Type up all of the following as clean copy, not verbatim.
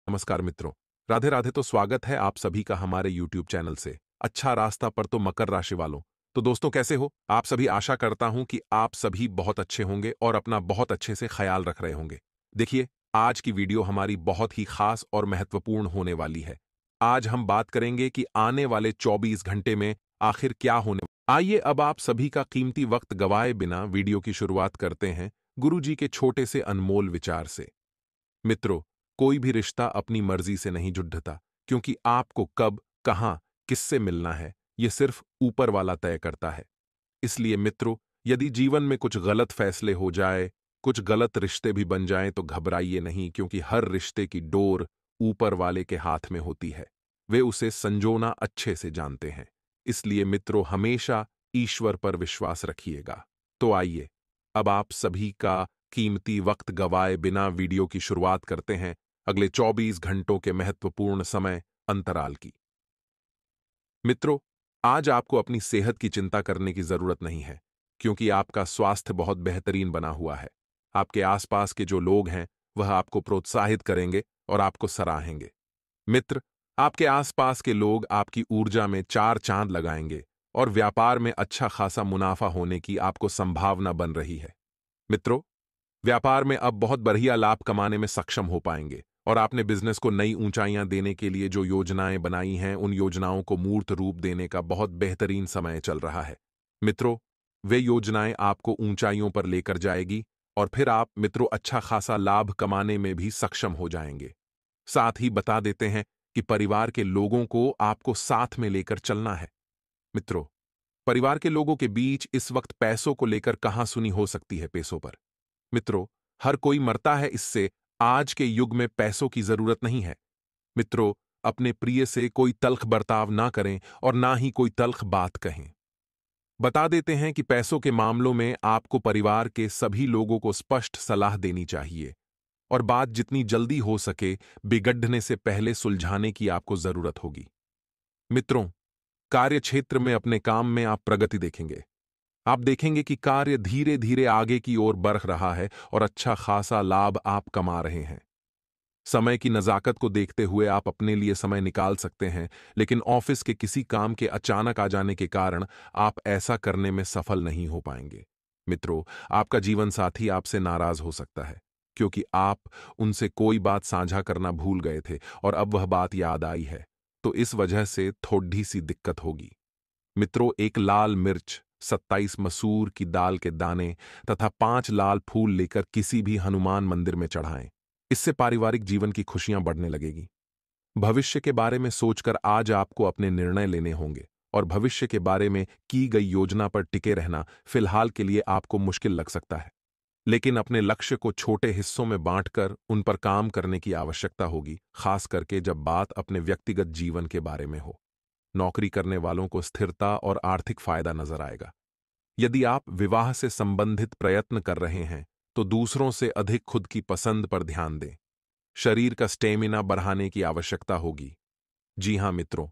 नमस्कार मित्रों। राधे राधे। तो स्वागत है आप सभी का हमारे YouTube चैनल से। अच्छा रास्ता पर तो मकर राशि वालों। तो दोस्तों कैसे हो आप सभी। आशा करता हूं कि आप सभी बहुत अच्छे होंगे और अपना बहुत अच्छे से ख्याल रख रहे होंगे। देखिए, आज की वीडियो हमारी बहुत ही खास और महत्वपूर्ण होने वाली है। आज हम बात करेंगे कि आने वाले 24 घंटे में आखिर क्या होने। आइए अब आप सभी का कीमती वक्त गवाए बिना वीडियो की शुरुआत करते हैं गुरु जी के छोटे से अनमोल विचार से। मित्रों, कोई भी रिश्ता अपनी मर्जी से नहीं जुड़ता, क्योंकि आपको कब, कहां, किससे मिलना है, यह सिर्फ ऊपर वाला तय करता है। इसलिए मित्रों, यदि जीवन में कुछ गलत फैसले हो जाए, कुछ गलत रिश्ते भी बन जाएं, तो घबराइए नहीं, क्योंकि हर रिश्ते की डोर ऊपर वाले के हाथ में होती है। वे उसे संजोना अच्छे से जानते हैं। इसलिए मित्रों, हमेशा ईश्वर पर विश्वास रखिएगा। तो आइए अब आप सभी का कीमती वक्त गवाए बिना वीडियो की शुरुआत करते हैं अगले 24 घंटों के महत्वपूर्ण समय अंतराल की। मित्रों, आज आपको अपनी सेहत की चिंता करने की जरूरत नहीं है, क्योंकि आपका स्वास्थ्य बहुत बेहतरीन बना हुआ है। आपके आसपास के जो लोग हैं वह आपको प्रोत्साहित करेंगे और आपको सराहेंगे। मित्र, आपके आसपास के लोग आपकी ऊर्जा में चार चांद लगाएंगे और व्यापार में अच्छा खासा मुनाफा होने की आपको संभावना बन रही है। मित्रों, व्यापार में अब बहुत बढ़िया लाभ कमाने में सक्षम हो पाएंगे और आपने बिजनेस को नई ऊंचाइयां देने के लिए जो योजनाएं बनाई हैं, उन योजनाओं को मूर्त रूप देने का बहुत बेहतरीन समय चल रहा है। मित्रों, वे योजनाएं आपको ऊंचाइयों पर लेकर जाएगी और फिर आप मित्रों अच्छा खासा लाभ कमाने में भी सक्षम हो जाएंगे। साथ ही बता देते हैं कि परिवार के लोगों को आपको साथ में लेकर चलना है। मित्रों, परिवार के लोगों के बीच इस वक्त पैसों को लेकर कहां सुनी हो सकती है पैसों पर। मित्रों, हर कोई मरता है, इससे आज के युग में पैसों की जरूरत नहीं है। मित्रों, अपने प्रिय से कोई तल्ख बर्ताव ना करें और ना ही कोई तल्ख बात कहें। बता देते हैं कि पैसों के मामलों में आपको परिवार के सभी लोगों को स्पष्ट सलाह देनी चाहिए और बात जितनी जल्दी हो सके बिगड़ने से पहले सुलझाने की आपको जरूरत होगी। मित्रों, कार्य क्षेत्र में अपने काम में आप प्रगति देखेंगे। आप देखेंगे कि कार्य धीरे धीरे आगे की ओर बढ़ रहा है और अच्छा खासा लाभ आप कमा रहे हैं। समय की नजाकत को देखते हुए आप अपने लिए समय निकाल सकते हैं, लेकिन ऑफिस के किसी काम के अचानक आ जाने के कारण आप ऐसा करने में सफल नहीं हो पाएंगे। मित्रों, आपका जीवन साथी आपसे नाराज हो सकता है, क्योंकि आप उनसे कोई बात साझा करना भूल गए थे और अब वह बात याद आई है, तो इस वजह से थोड़ी सी दिक्कत होगी। मित्रों, एक लाल मिर्च, 27 मसूर की दाल के दाने तथा 5 लाल फूल लेकर किसी भी हनुमान मंदिर में चढ़ाएं। इससे पारिवारिक जीवन की खुशियां बढ़ने लगेगी। भविष्य के बारे में सोचकर आज आपको अपने निर्णय लेने होंगे और भविष्य के बारे में की गई योजना पर टिके रहना फिलहाल के लिए आपको मुश्किल लग सकता है, लेकिन अपने लक्ष्य को छोटे हिस्सों में बांटकर उन पर काम करने की आवश्यकता होगी, खास करके जब बात अपने व्यक्तिगत जीवन के बारे में हो। नौकरी करने वालों को स्थिरता और आर्थिक फायदा नजर आएगा। यदि आप विवाह से संबंधित प्रयत्न कर रहे हैं, तो दूसरों से अधिक खुद की पसंद पर ध्यान दें। शरीर का स्टेमिना बढ़ाने की आवश्यकता होगी। जी हां मित्रों,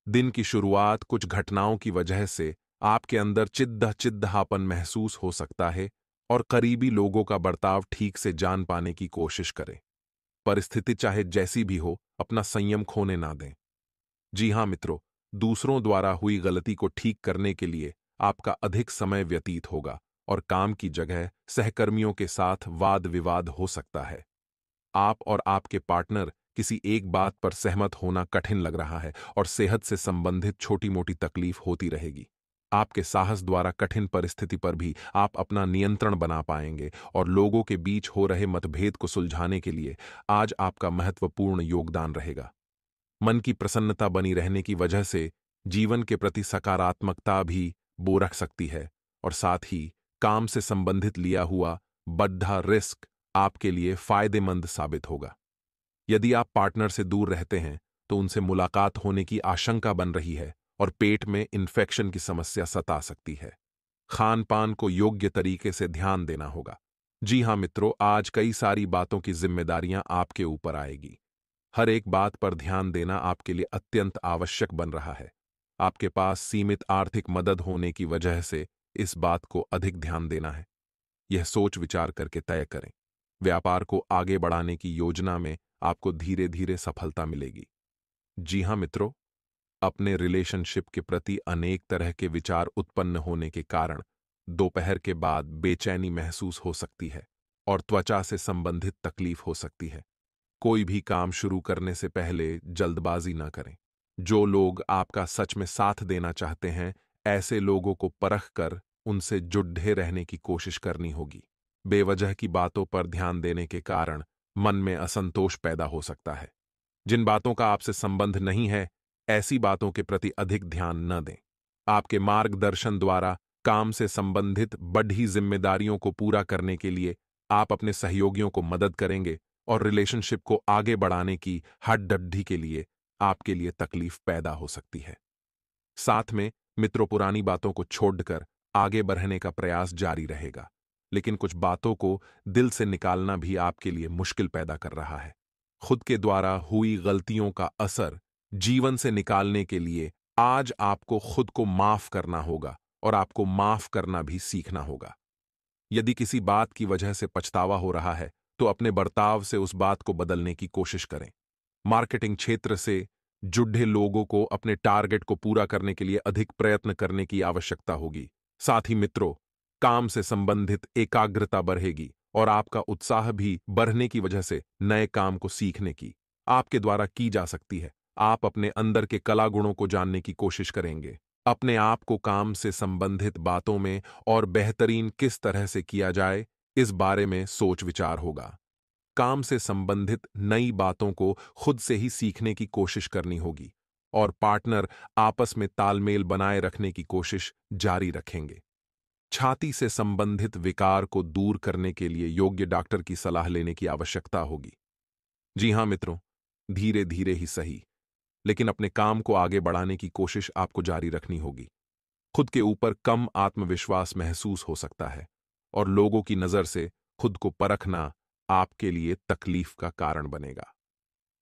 दिन की शुरुआत कुछ घटनाओं की वजह से आपके अंदर चिद्धापन महसूस हो सकता है और करीबी लोगों का बर्ताव ठीक से जान पाने की कोशिश करें। परिस्थिति चाहे जैसी भी हो, अपना संयम खोने ना दें। जी हां मित्रों, दूसरों द्वारा हुई गलती को ठीक करने के लिए आपका अधिक समय व्यतीत होगा और काम की जगह सहकर्मियों के साथ वाद विवाद हो सकता है। आप और आपके पार्टनर किसी एक बात पर सहमत होना कठिन लग रहा है और सेहत से संबंधित छोटी मोटी तकलीफ होती रहेगी। आपके साहस द्वारा कठिन परिस्थिति पर भी आप अपना नियंत्रण बना पाएंगे और लोगों के बीच हो रहे मतभेद को सुलझाने के लिए आज आपका महत्वपूर्ण योगदान रहेगा। मन की प्रसन्नता बनी रहने की वजह से जीवन के प्रति सकारात्मकता भी बो रख सकती है और साथ ही काम से संबंधित लिया हुआ बड़ा रिस्क आपके लिए फायदेमंद साबित होगा। यदि आप पार्टनर से दूर रहते हैं, तो उनसे मुलाकात होने की आशंका बन रही है और पेट में इन्फेक्शन की समस्या सता सकती है। खान पान को योग्य तरीके से ध्यान देना होगा। जी हां मित्रों, आज कई सारी बातों की जिम्मेदारियां आपके ऊपर आएगी। हर एक बात पर ध्यान देना आपके लिए अत्यंत आवश्यक बन रहा है। आपके पास सीमित आर्थिक मदद होने की वजह से इस बात को अधिक ध्यान देना है। यह सोच विचार करके तय करें। व्यापार को आगे बढ़ाने की योजना में आपको धीरे धीरे सफलता मिलेगी। जी हाँ मित्रों, अपने रिलेशनशिप के प्रति अनेक तरह के विचार उत्पन्न होने के कारण दोपहर के बाद बेचैनी महसूस हो सकती है और त्वचा से संबंधित तकलीफ हो सकती है। कोई भी काम शुरू करने से पहले जल्दबाजी ना करें। जो लोग आपका सच में साथ देना चाहते हैं, ऐसे लोगों को परख कर उनसे जुड़े रहने की कोशिश करनी होगी। बेवजह की बातों पर ध्यान देने के कारण मन में असंतोष पैदा हो सकता है। जिन बातों का आपसे संबंध नहीं है, ऐसी बातों के प्रति अधिक ध्यान न दें। आपके मार्गदर्शन द्वारा काम से संबंधित बढ़ी जिम्मेदारियों को पूरा करने के लिए आप अपने सहयोगियों को मदद करेंगे और रिलेशनशिप को आगे बढ़ाने की हड्डड्डी के लिए आपके लिए तकलीफ पैदा हो सकती है। साथ में मित्रों, पुरानी बातों को छोड़कर आगे बढ़ने का प्रयास जारी रहेगा, लेकिन कुछ बातों को दिल से निकालना भी आपके लिए मुश्किल पैदा कर रहा है। खुद के द्वारा हुई गलतियों का असर जीवन से निकालने के लिए आज आपको खुद को माफ करना होगा और आपको माफ करना भी सीखना होगा। यदि किसी बात की वजह से पछतावा हो रहा है, तो अपने बर्ताव से उस बात को बदलने की कोशिश करें। मार्केटिंग क्षेत्र से जुड़े लोगों को अपने टारगेट को पूरा करने के लिए अधिक प्रयत्न करने की आवश्यकता होगी। साथ ही मित्रों, काम से संबंधित एकाग्रता बढ़ेगी और आपका उत्साह भी बढ़ने की वजह से नए काम को सीखने की आपके द्वारा की जा सकती है। आप अपने अंदर के कला गुणों को जानने की कोशिश करेंगे। अपने आप को काम से संबंधित बातों में और बेहतरीन किस तरह से किया जाए, इस बारे में सोच विचार होगा। काम से संबंधित नई बातों को खुद से ही सीखने की कोशिश करनी होगी और पार्टनर आपस में तालमेल बनाए रखने की कोशिश जारी रखेंगे। छाती से संबंधित विकार को दूर करने के लिए योग्य डॉक्टर की सलाह लेने की आवश्यकता होगी। जी हां मित्रों, धीरे धीरे ही सही, लेकिन अपने काम को आगे बढ़ाने की कोशिश आपको जारी रखनी होगी। खुद के ऊपर कम आत्मविश्वास महसूस हो सकता है और लोगों की नजर से खुद को परखना आपके लिए तकलीफ का कारण बनेगा।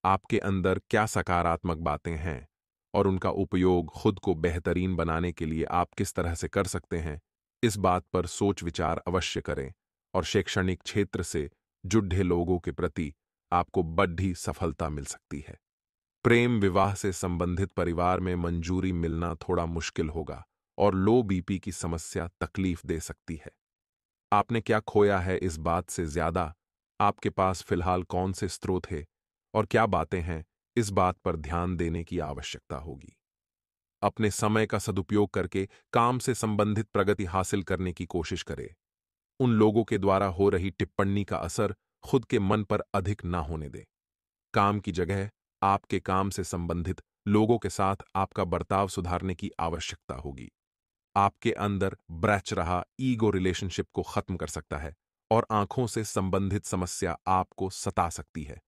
आपके अंदर क्या सकारात्मक बातें हैं और उनका उपयोग खुद को बेहतरीन बनाने के लिए आप किस तरह से कर सकते हैं, इस बात पर सोच विचार अवश्य करें और शैक्षणिक क्षेत्र से जुड़े लोगों के प्रति आपको बढ़ी सफलता मिल सकती है। प्रेम विवाह से संबंधित परिवार में मंजूरी मिलना थोड़ा मुश्किल होगा और लो बीपी की समस्या तकलीफ दे सकती है। आपने क्या खोया है, इस बात से ज्यादा आपके पास फिलहाल कौन से स्रोत है और क्या बातें हैं, इस बात पर ध्यान देने की आवश्यकता होगी। अपने समय का सदुपयोग करके काम से संबंधित प्रगति हासिल करने की कोशिश करें। उन लोगों के द्वारा हो रही टिप्पणी का असर खुद के मन पर अधिक ना होने दें। काम की जगह आपके काम से संबंधित लोगों के साथ आपका बर्ताव सुधारने की आवश्यकता होगी। आपके अंदर ब्रैच रहा ईगो रिलेशनशिप को खत्म कर सकता है और आंखों से संबंधित समस्या आपको सता सकती है।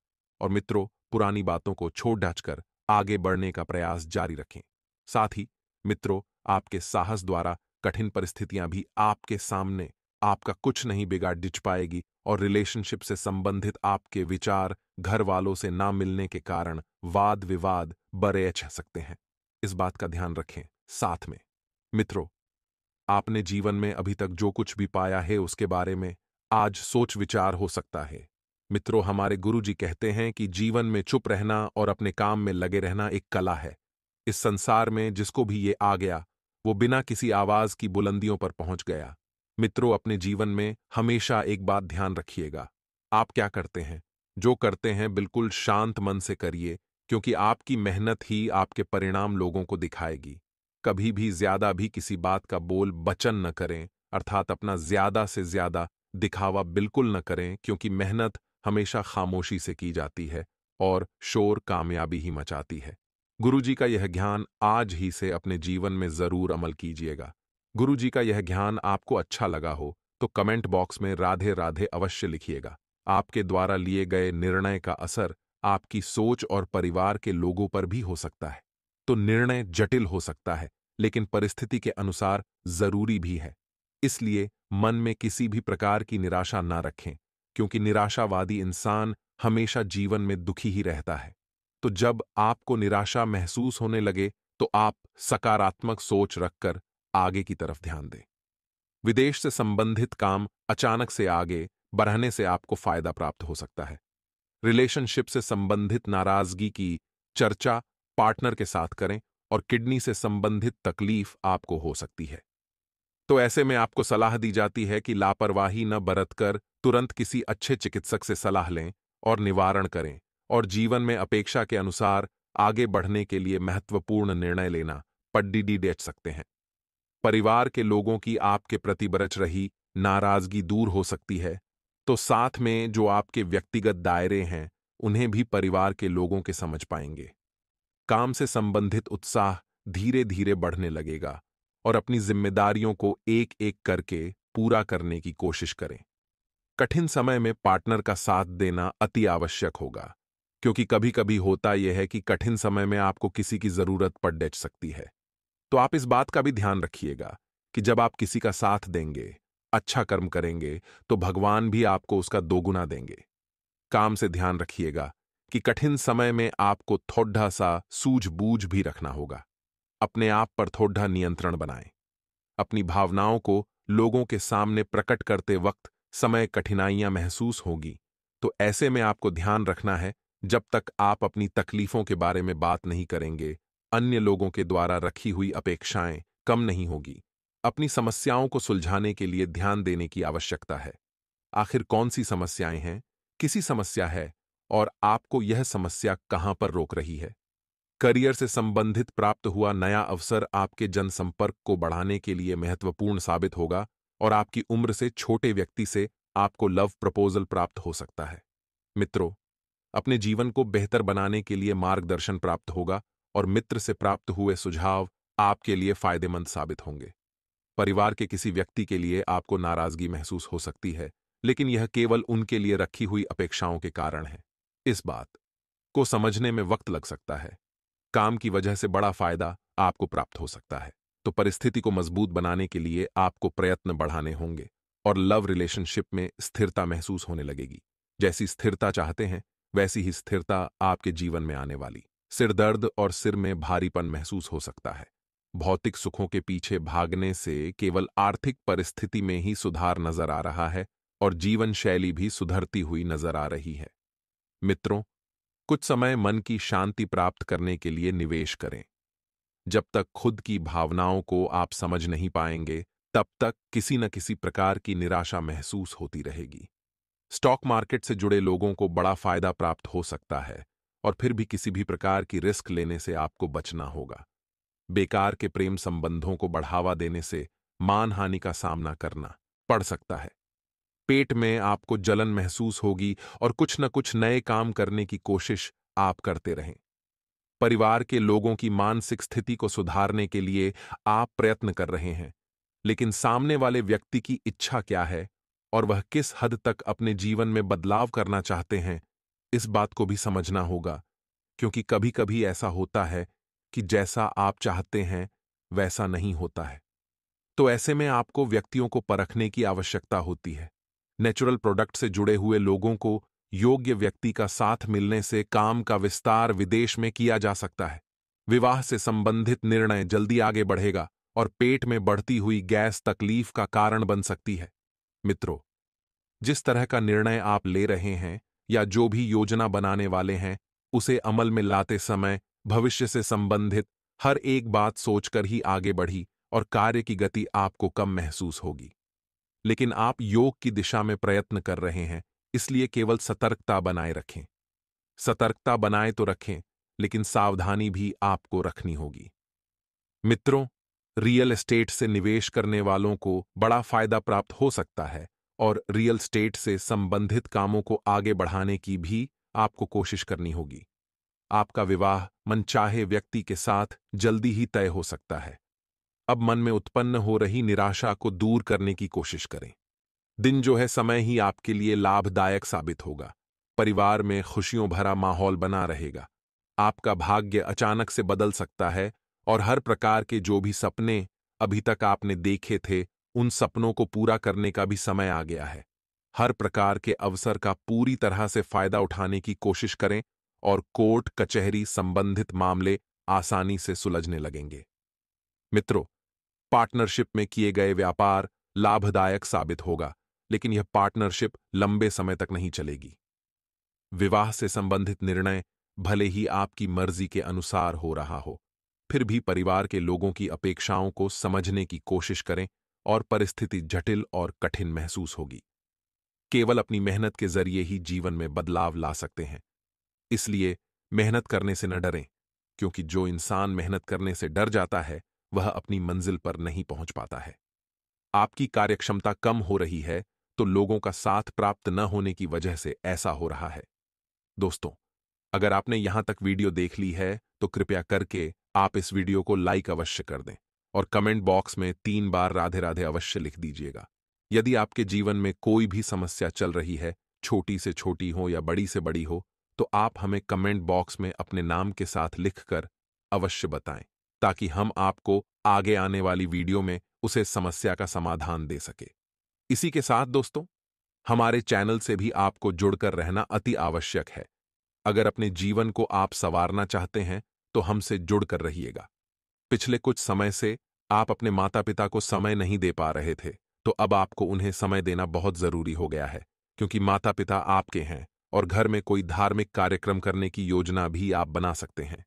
और मित्रों, पुरानी बातों को छोड़ डाचकर आगे बढ़ने का प्रयास जारी रखें। साथ ही मित्रों, आपके साहस द्वारा कठिन परिस्थितियां भी आपके सामने आपका कुछ नहीं बिगाड़ दिच पाएगी और रिलेशनशिप से संबंधित आपके विचार घर वालों से ना मिलने के कारण वाद विवाद बड़े छ सकते हैं। इस बात का ध्यान रखें। साथ में मित्रों, आपने जीवन में अभी तक जो कुछ भी पाया है उसके बारे में आज सोच विचार हो सकता है। मित्रों, हमारे गुरुजी कहते हैं कि जीवन में चुप रहना और अपने काम में लगे रहना एक कला है। इस संसार में जिसको भी ये आ गया, वो बिना किसी आवाज की बुलंदियों पर पहुंच गया। मित्रों, अपने जीवन में हमेशा एक बात ध्यान रखिएगा। आप क्या करते हैं, जो करते हैं बिल्कुल शांत मन से करिए, क्योंकि आपकी मेहनत ही आपके परिणाम लोगों को दिखाएगी। कभी भी ज्यादा भी किसी बात का बोल बचन न करें, अर्थात अपना ज्यादा से ज्यादा दिखावा बिल्कुल न करें, क्योंकि मेहनत हमेशा खामोशी से की जाती है और शोर कामयाबी ही मचाती है। गुरुजी का यह ज्ञान आज ही से अपने जीवन में जरूर अमल कीजिएगा। गुरुजी का यह ज्ञान आपको अच्छा लगा हो तो कमेंट बॉक्स में राधे राधे अवश्य लिखिएगा। आपके द्वारा लिए गए निर्णय का असर आपकी सोच और परिवार के लोगों पर भी हो सकता है। तो निर्णय जटिल हो सकता है, लेकिन परिस्थिति के अनुसार जरूरी भी है। इसलिए मन में किसी भी प्रकार की निराशा ना रखें, क्योंकि निराशावादी इंसान हमेशा जीवन में दुखी ही रहता है। तो जब आपको निराशा महसूस होने लगे, तो आप सकारात्मक सोच रखकर आगे की तरफ ध्यान दें। विदेश से संबंधित काम अचानक से आगे बढ़ने से आपको फायदा प्राप्त हो सकता है। रिलेशनशिप से संबंधित नाराजगी की चर्चा पार्टनर के साथ करें और किडनी से संबंधित तकलीफ आपको हो सकती है। तो ऐसे में आपको सलाह दी जाती है कि लापरवाही न बरतकर तुरंत किसी अच्छे चिकित्सक से सलाह लें और निवारण करें और जीवन में अपेक्षा के अनुसार आगे बढ़ने के लिए महत्वपूर्ण निर्णय लेना पड्डी डेच सकते हैं। परिवार के लोगों की आपके प्रति बरच रही नाराजगी दूर हो सकती है, तो साथ में जो आपके व्यक्तिगत दायरे हैं उन्हें भी परिवार के लोगों के समझ पाएंगे। काम से संबंधित उत्साह धीरे धीरे बढ़ने लगेगा और अपनी जिम्मेदारियों को एक एक करके पूरा करने की कोशिश करें। कठिन समय में पार्टनर का साथ देना अति आवश्यक होगा, क्योंकि कभी कभी होता यह है कि कठिन समय में आपको किसी की जरूरत पड़ सकती है। तो आप इस बात का भी ध्यान रखिएगा कि जब आप किसी का साथ देंगे, अच्छा कर्म करेंगे, तो भगवान भी आपको उसका दोगुना देंगे। काम से ध्यान रखिएगा कि कठिन समय में आपको थोड़ा सा सूझबूझ भी रखना होगा। अपने आप पर थोड़ा नियंत्रण बनाएं। अपनी भावनाओं को लोगों के सामने प्रकट करते वक्त समय कठिनाइयां महसूस होगी, तो ऐसे में आपको ध्यान रखना है, जब तक आप अपनी तकलीफों के बारे में बात नहीं करेंगे, अन्य लोगों के द्वारा रखी हुई अपेक्षाएं कम नहीं होगी। अपनी समस्याओं को सुलझाने के लिए ध्यान देने की आवश्यकता है। आखिर कौन सी समस्याएं हैं, किसी समस्या है और आपको यह समस्या कहां पर रोक रही है। करियर से संबंधित प्राप्त हुआ नया अवसर आपके जनसंपर्क को बढ़ाने के लिए महत्वपूर्ण साबित होगा और आपकी उम्र से छोटे व्यक्ति से आपको लव प्रपोजल प्राप्त हो सकता है। मित्रों, अपने जीवन को बेहतर बनाने के लिए मार्गदर्शन प्राप्त होगा और मित्र से प्राप्त हुए सुझाव आपके लिए फायदेमंद साबित होंगे। परिवार के किसी व्यक्ति के लिए आपको नाराजगी महसूस हो सकती है, लेकिन यह केवल उनके लिए रखी हुई अपेक्षाओं के कारण है। इस बात को समझने में वक्त लग सकता है। काम की वजह से बड़ा फायदा आपको प्राप्त हो सकता है, तो परिस्थिति को मजबूत बनाने के लिए आपको प्रयत्न बढ़ाने होंगे और लव रिलेशनशिप में स्थिरता महसूस होने लगेगी। जैसी स्थिरता चाहते हैं, वैसी ही स्थिरता आपके जीवन में आने वाली। सिरदर्द और सिर में भारीपन महसूस हो सकता है। भौतिक सुखों के पीछे भागने से केवल आर्थिक परिस्थिति में ही सुधार नजर आ रहा है और जीवन शैली भी सुधरती हुई नजर आ रही है। मित्रों, कुछ समय मन की शांति प्राप्त करने के लिए निवेश करें। जब तक खुद की भावनाओं को आप समझ नहीं पाएंगे, तब तक किसी न किसी प्रकार की निराशा महसूस होती रहेगी। स्टॉक मार्केट से जुड़े लोगों को बड़ा फायदा प्राप्त हो सकता है और फिर भी किसी भी प्रकार की रिस्क लेने से आपको बचना होगा। बेकार के प्रेम संबंधों को बढ़ावा देने से मानहानि का सामना करना पड़ सकता है। पेट में आपको जलन महसूस होगी और कुछ न कुछ नए काम करने की कोशिश आप करते रहें। परिवार के लोगों की मानसिक स्थिति को सुधारने के लिए आप प्रयत्न कर रहे हैं, लेकिन सामने वाले व्यक्ति की इच्छा क्या है और वह किस हद तक अपने जीवन में बदलाव करना चाहते हैं, इस बात को भी समझना होगा, क्योंकि कभी कभी ऐसा होता है कि जैसा आप चाहते हैं वैसा नहीं होता है। तो ऐसे में आपको व्यक्तियों को परखने की आवश्यकता होती है। नेचुरल प्रोडक्ट से जुड़े हुए लोगों को योग्य व्यक्ति का साथ मिलने से काम का विस्तार विदेश में किया जा सकता है। विवाह से संबंधित निर्णय जल्दी आगे बढ़ेगा और पेट में बढ़ती हुई गैस तकलीफ का कारण बन सकती है। मित्रों, जिस तरह का निर्णय आप ले रहे हैं या जो भी योजना बनाने वाले हैं, उसे अमल में लाते समय भविष्य से संबंधित हर एक बात सोचकर ही आगे बढ़ी और कार्य की गति आपको कम महसूस होगी। लेकिन आप योग की दिशा में प्रयत्न कर रहे हैं, इसलिए केवल सतर्कता बनाए रखें। सतर्कता बनाए तो रखें, लेकिन सावधानी भी आपको रखनी होगी। मित्रों, रियल एस्टेट से निवेश करने वालों को बड़ा फायदा प्राप्त हो सकता है और रियल एस्टेट से संबंधित कामों को आगे बढ़ाने की भी आपको कोशिश करनी होगी। आपका विवाह मनचाहे व्यक्ति के साथ जल्दी ही तय हो सकता है। अब मन में उत्पन्न हो रही निराशा को दूर करने की कोशिश करें। दिन जो है समय ही आपके लिए लाभदायक साबित होगा। परिवार में खुशियों भरा माहौल बना रहेगा। आपका भाग्य अचानक से बदल सकता है और हर प्रकार के जो भी सपने अभी तक आपने देखे थे, उन सपनों को पूरा करने का भी समय आ गया है। हर प्रकार के अवसर का पूरी तरह से फायदा उठाने की कोशिश करें और कोर्ट कचहरी संबंधित मामले आसानी से सुलझने लगेंगे। मित्रों, पार्टनरशिप में किए गए व्यापार लाभदायक साबित होगा, लेकिन यह पार्टनरशिप लंबे समय तक नहीं चलेगी। विवाह से संबंधित निर्णय भले ही आपकी मर्जी के अनुसार हो रहा हो, फिर भी परिवार के लोगों की अपेक्षाओं को समझने की कोशिश करें और परिस्थिति जटिल और कठिन महसूस होगी। केवल अपनी मेहनत के जरिए ही जीवन में बदलाव ला सकते हैं। इसलिए मेहनत करने से न डरें, क्योंकि जो इंसान मेहनत करने से डर जाता है वह अपनी मंजिल पर नहीं पहुंच पाता है। आपकी कार्यक्षमता कम हो रही है तो लोगों का साथ प्राप्त न होने की वजह से ऐसा हो रहा है। दोस्तों, अगर आपने यहां तक वीडियो देख ली है तो कृपया करके आप इस वीडियो को लाइक अवश्य कर दें और कमेंट बॉक्स में 3 बार राधे राधे अवश्य लिख दीजिएगा। यदि आपके जीवन में कोई भी समस्या चल रही है, छोटी से छोटी हो या बड़ी से बड़ी हो, तो आप हमें कमेंट बॉक्स में अपने नाम के साथ लिखकर अवश्य बताएं, ताकि हम आपको आगे आने वाली वीडियो में उसे समस्या का समाधान दे सके। इसी के साथ दोस्तों, हमारे चैनल से भी आपको जुड़कर रहना अति आवश्यक है। अगर अपने जीवन को आप संवारना चाहते हैं तो हमसे जुड़कर रहिएगा। पिछले कुछ समय से आप अपने माता पिता को समय नहीं दे पा रहे थे, तो अब आपको उन्हें समय देना बहुत जरूरी हो गया है, क्योंकि माता पिता आपके हैं और घर में कोई धार्मिक कार्यक्रम करने की योजना भी आप बना सकते हैं।